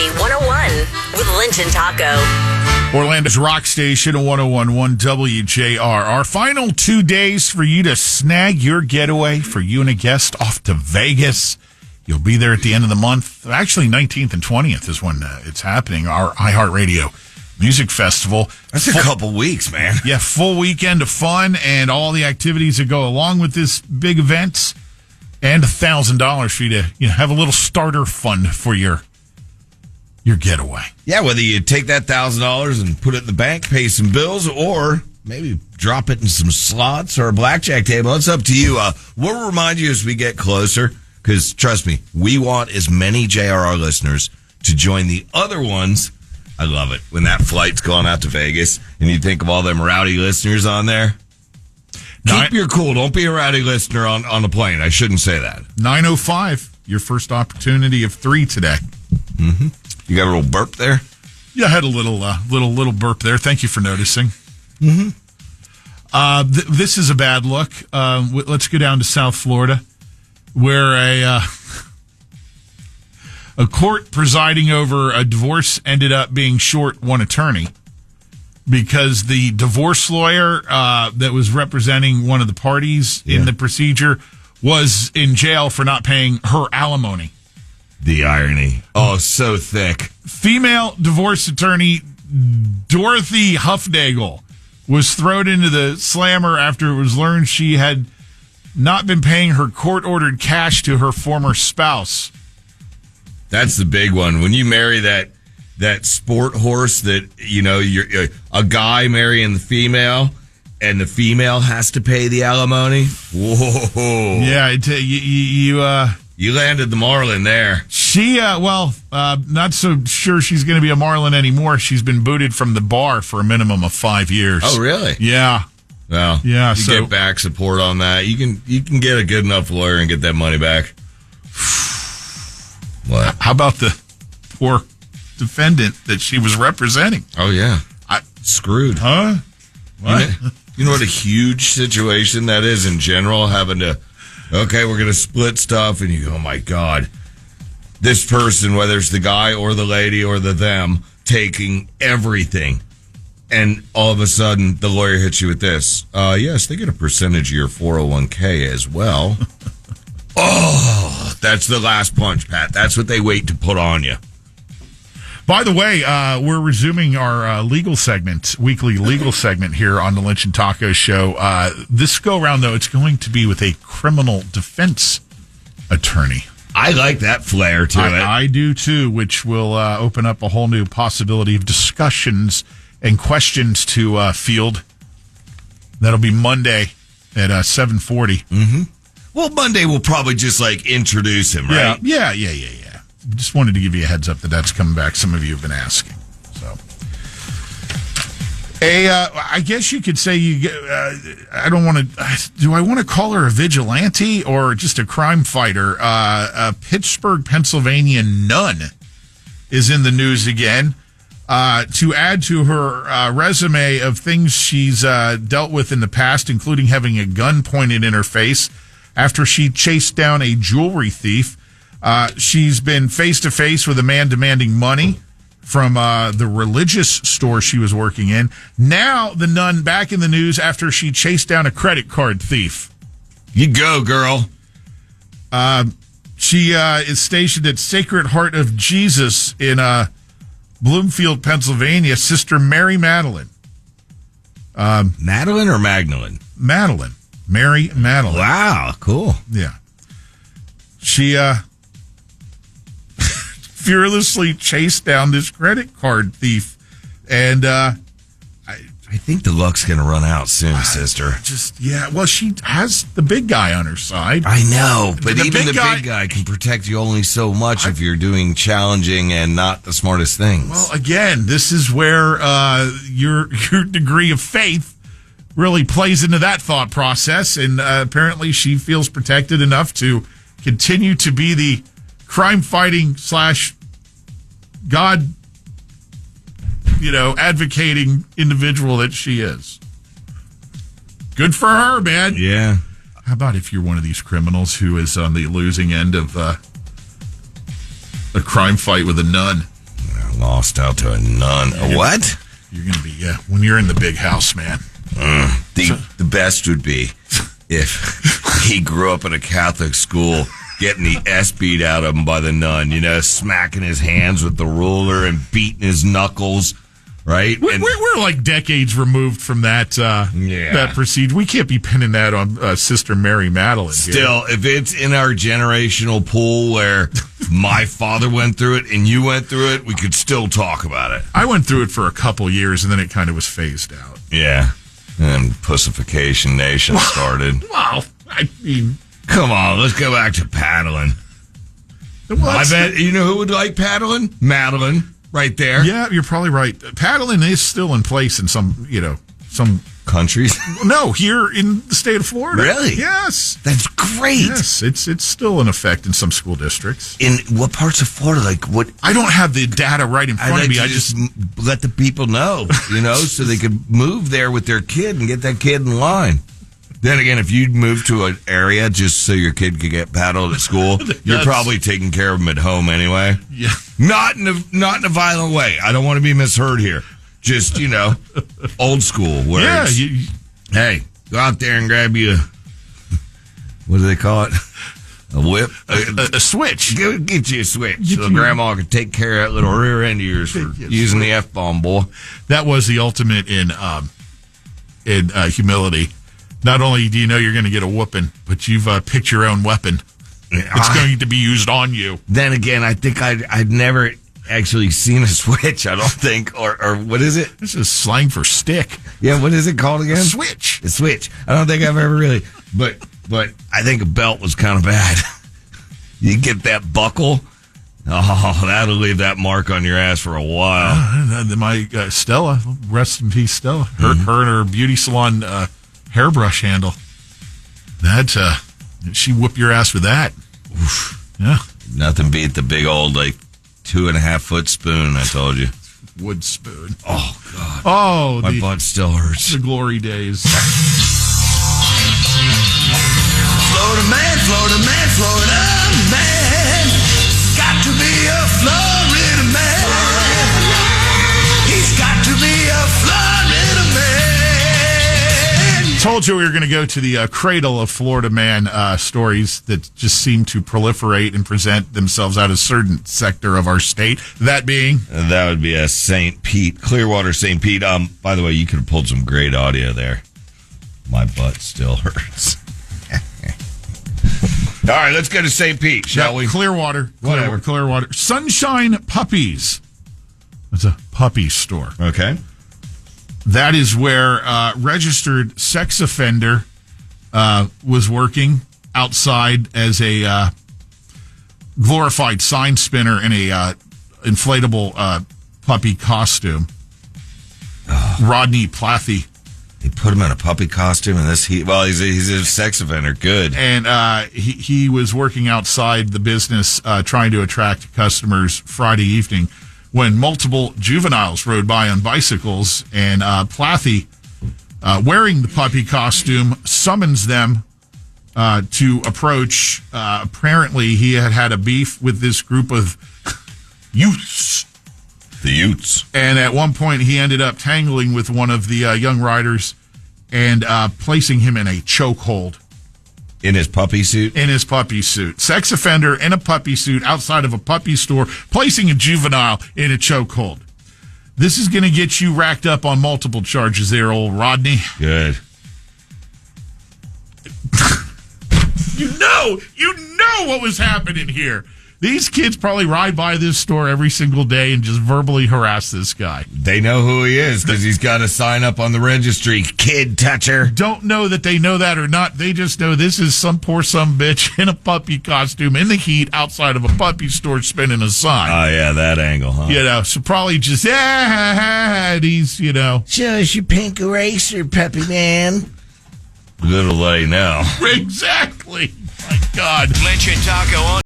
101 with Lynch and Taco. Orlando's rock station, 101.1 WJR. Our final 2 days for you to snag your getaway for you and a guest off to Vegas. You'll be there at the end of the month. Actually, 19th and 20th is when it's happening. Our iHeartRadio Music Festival. That's a couple weeks, man. Yeah, full weekend of fun and all the activities that go along with this big event. And $1,000 for you to have a little starter fund for your getaway. Yeah, whether you take that $1,000 and put it in the bank, pay some bills, or maybe drop it in some slots or a blackjack table. It's up to you. We'll remind you as we get closer, because trust me, we want as many JRR listeners to join the other ones. I love it when that flight's going out to Vegas and you think of all them rowdy listeners on there. Keep your cool. Don't be a rowdy listener on the plane. I shouldn't say that. 9:05, your first opportunity of 3 today. Mm-hmm. You got a little burp there? Yeah, I had a little burp there. Thank you for noticing. Mm-hmm. This is a bad look. Let's go down to South Florida, where a court presiding over a divorce ended up being short one attorney because the divorce lawyer that was representing one of the parties in the procedure was in jail for not paying her alimony. The irony. Oh, so thick. Female divorce attorney Dorothy Huffnagel was thrown into the slammer after it was learned she had not been paying her court-ordered cash to her former spouse. That's the big one. When you marry that sport horse that, you're a guy marrying the female, and the female has to pay the alimony. Whoa. Yeah, you landed the Marlin there. She, not so sure she's going to be a Marlin anymore. She's been booted from the bar for a minimum of 5 years. Oh, really? Yeah. Well, yeah. You get back support on that. You can get a good enough lawyer and get that money back. What? How about the poor defendant that she was representing? Oh, yeah. Screwed. Huh? What? You know what a huge situation that is in general, having to, okay, we're going to split stuff, and you go, oh, my God. This person, whether it's the guy or the lady or the them, taking everything. And all of a sudden, the lawyer hits you with this. Yes, they get a percentage of your 401k as well. Oh, that's the last punch, Pat. That's what they wait to put on you. By the way, we're resuming our weekly legal segment here on the Lynch and Taco Show. This go-around, though, it's going to be with a criminal defense attorney. I like that flair to it. I do, too, which will open up a whole new possibility of discussions and questions to field. That'll be Monday at 7:40. Mm-hmm. Well, Monday we'll probably just, introduce him, right? Yeah. Just wanted to give you a heads up that that's coming back. Some of you have been asking. So, I guess you could say I don't want to. Do I want to call her a vigilante or just a crime fighter? A Pittsburgh, Pennsylvania nun is in the news again to add to her resume of things she's dealt with in the past, including having a gun pointed in her face after she chased down a jewelry thief. She's been face-to-face with a man demanding money from the religious store she was working in. Now the nun back in the news after she chased down a credit card thief. You go, girl. She is stationed at Sacred Heart of Jesus in Bloomfield, Pennsylvania. Sister Mary Madeline. Madeline or Magdalene? Madeline. Mary Madeline. Wow, cool. Yeah. She fearlessly chased down this credit card thief. And I think the luck's going to run out soon, sister. Well, she has the big guy on her side. I know, but even the big guy can protect you only so much if you're doing challenging and not the smartest things. Well, again, this is where your degree of faith really plays into that thought process, and apparently she feels protected enough to continue to be the crime-fighting / God, advocating individual that she is. Good for her, man. Yeah. How about if you're one of these criminals who is on the losing end of a crime fight with a nun? Lost out to a nun. A what? You're going to be, when you're in the big house, man. The best would be if he grew up in a Catholic school, getting the S beat out of him by the nun, smacking his hands with the ruler and beating his knuckles, right? We're like decades removed from that that procedure. We can't be pinning that on Sister Mary Madeline. Still, if it's in our generational pool where my father went through it and you went through it, we could still talk about it. I went through it for a couple years, and then it kind of was phased out. Yeah. And Pussification Nation started. Wow. I mean... Come on, let's go back to paddling. I bet, you know who would like paddling? Madeline, right there. Yeah, you're probably right. Paddling is still in place in some countries. No, here in the state of Florida. Really? Yes. That's great. Yes, it's still in effect in some school districts. In what parts of Florida? Like what? I don't have the data right in front of me. I just let the people know, so they could move there with their kid and get that kid in line. Then again, if you move to an area just so your kid could get paddled at school, you're probably taking care of them at home anyway. Yeah. Not in a violent way. I don't want to be misheard here. Just, old school. Where hey, go out there and grab you what do they call it? A whip? A switch. Go get you a switch so grandma can take care of that little rear end of yours for using the F-bomb, boy. That was the ultimate in humility. Not only do you know you're going to get a whooping, but you've picked your own weapon. It's going to be used on you. Then again, I think I'd never actually seen a switch, I don't think. Or what is it? This is slang for stick. Yeah, what is it called again? Switch. A switch. I don't think I've ever really. But I think a belt was kind of bad. You get that buckle. Oh, that'll leave that mark on your ass for a while. My Stella, rest in peace, Stella. Her and her beauty salon hairbrush handle. That she whoop your ass with that. Oof. Yeah. Nothing beat the big old 2.5 foot spoon. I told you. Wood spoon. Oh God. Oh, my butt still hurts. The glory days. Florida man, Florida man, Florida man. Got to be a Florida man. He's got to be a Florida man. Told you we were going to go to the cradle of Florida man stories that just seem to proliferate and present themselves out of a certain sector of our state. That being? That would be a St. Pete, Clearwater, St. Pete. By the way, you could have pulled some great audio there. My butt still hurts. All right, let's go to St. Pete, shall we? Clearwater. Whatever. Clearwater. Sunshine Puppies. It's a puppy store. Okay. That is where registered sex offender was working outside as a glorified sign spinner in a inflatable puppy costume. Rodney Plathy. They put him in a puppy costume in this heat. Well, he's a sex offender. Good. And he was working outside the business trying to attract customers Friday evening when multiple juveniles rode by on bicycles, and Plathy, wearing the puppy costume, summons them to approach. Apparently, he had a beef with this group of youths. The Utes. And at one point, he ended up tangling with one of the young riders and placing him in a chokehold. In his puppy suit? In his puppy suit. Sex offender in a puppy suit outside of a puppy store, placing a juvenile in a chokehold. This is going to get you racked up on multiple charges there, old Rodney. Good. You know what was happening here. These kids probably ride by this store every single day and just verbally harass this guy. They know who he is because he's got a sign up on the registry. Kid toucher. Don't know that they know that or not. They just know this is some poor some bitch in a puppy costume in the heat outside of a puppy store spinning a sign. Oh, yeah, that angle, huh? So probably just, these, Show us your pink eraser, puppy man. Little they know. Exactly. My God. Lynch and Taco on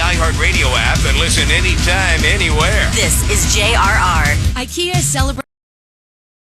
iHeartRadio app and listen anytime, anywhere. This is JRR. IKEA celebrates